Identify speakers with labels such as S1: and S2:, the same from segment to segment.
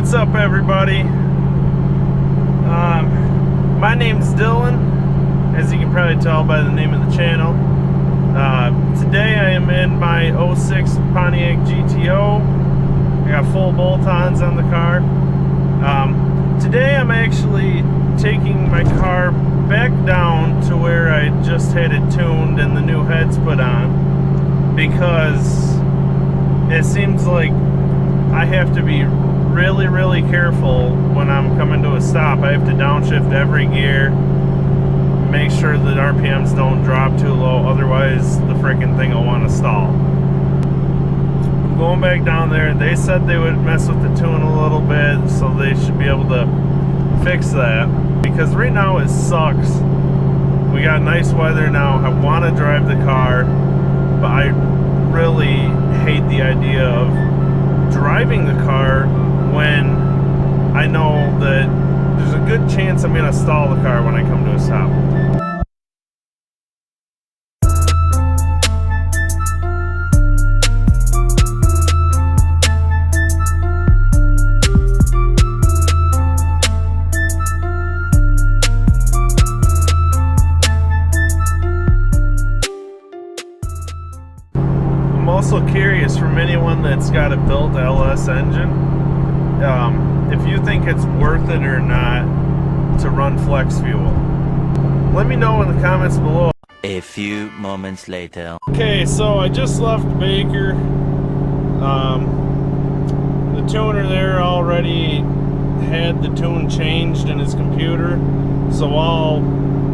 S1: What's up, everybody? My name's Dylan, as you can probably tell by the name of the channel. Today I am in my 06 Pontiac GTO. I got full bolt-ons on the car. Today I'm actually taking my car back down to where I just had it tuned and the new heads put on, because it seems like I have to be really careful when I'm coming to a stop. I have to downshift every gear, make sure that RPMs don't drop too low, otherwise the freaking thing will want to stall. I'm going back down there. They said they would mess with the tune a little bit, so they should be able to fix that, because right now it sucks. We got nice weather now. I want to drive the car, but I really hate the idea of driving the car when I know that there's a good chance I'm going to stall the car when I come to a stop. I'm also curious, from anyone that's got a built LS engine, if you think it's worth it or not to run flex fuel. Let me know in the comments below.
S2: A few moments later.
S1: Okay, so I just left Baker. The tuner there already had the tune changed in his computer, so all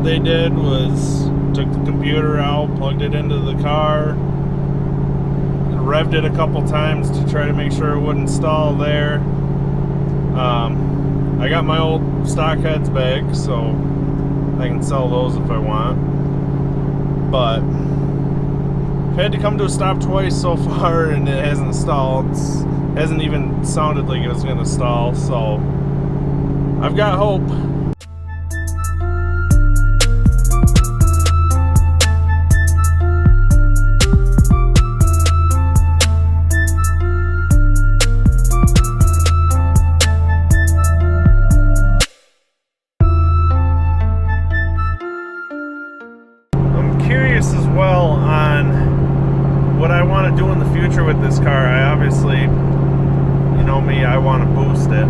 S1: they did was took the computer out, plugged it into the car, revved it a couple times to try to make sure it wouldn't stall there. I got my old stock heads back, so I can sell those if I want. But I've had to come to a stop twice so far, and it hasn't stalled. It hasn't even sounded like it was going to stall, so I've got hope. Curious as well on what I want to do in the future with this car. I obviously, you know me, I want to boost it,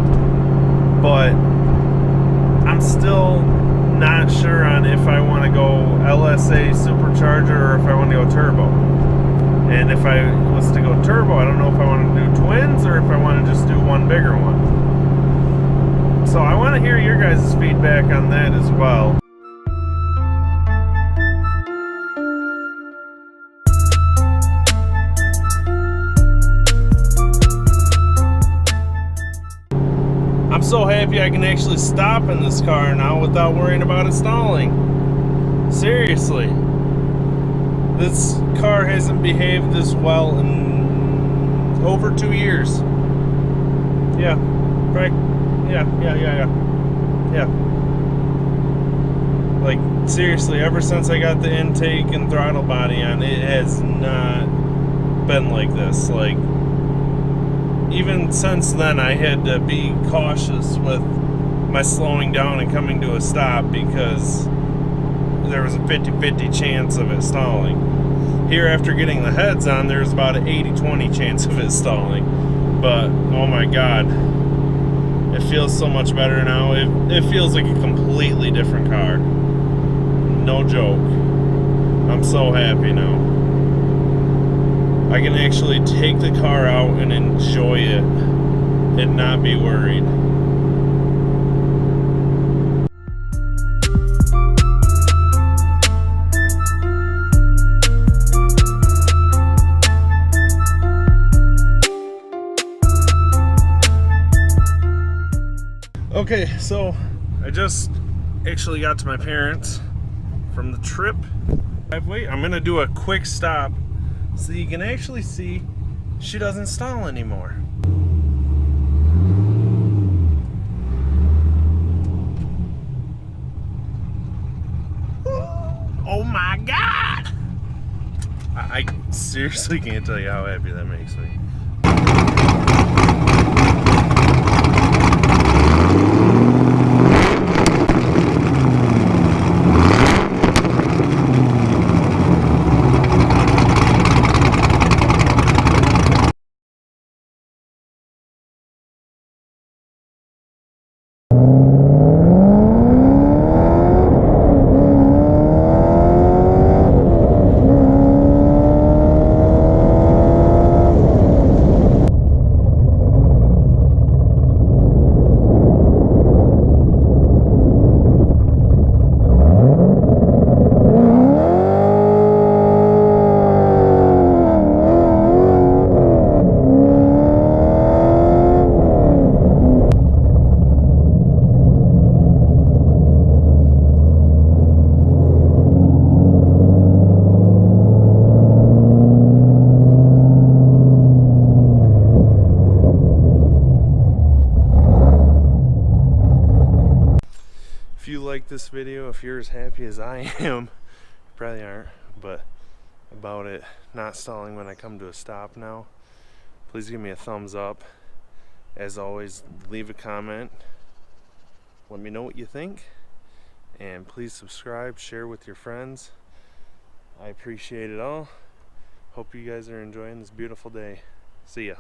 S1: but I'm still not sure on if I want to go LSA supercharger or if I want to go turbo. And if I was to go turbo, I don't know if I want to do twins or if I want to just do one bigger one. So I want to hear your guys' feedback on that as well. I'm so happy I can actually stop in this car now without worrying about it stalling. Seriously. This car hasn't behaved this well in over 2 years. Yeah. Right. Yeah. Like, seriously, ever since I got the intake and throttle body on, it has not been like this. Like, even since then, I had to be cautious with my slowing down and coming to a stop, because there was a 50-50 chance of it stalling. Here, after getting the heads on, there's about an 80-20 chance of it stalling. But, oh my god, it feels so much better now. It feels like a completely different car. No joke. I'm so happy now. I can actually take the car out and enjoy it and not be worried. Okay, so I just actually got to my parents from the trip. Wait, I'm gonna do a quick stop so you can actually see she doesn't stall anymore. Oh my god! I seriously can't tell you how happy that makes me. like this video, if you're as happy as I am, you probably aren't, but about it not stalling when I come to a stop now, please give me a thumbs up. As always, leave a comment. Let me know what you think. And please subscribe, share with your friends. I appreciate it all. Hope you guys are enjoying this beautiful day. See ya.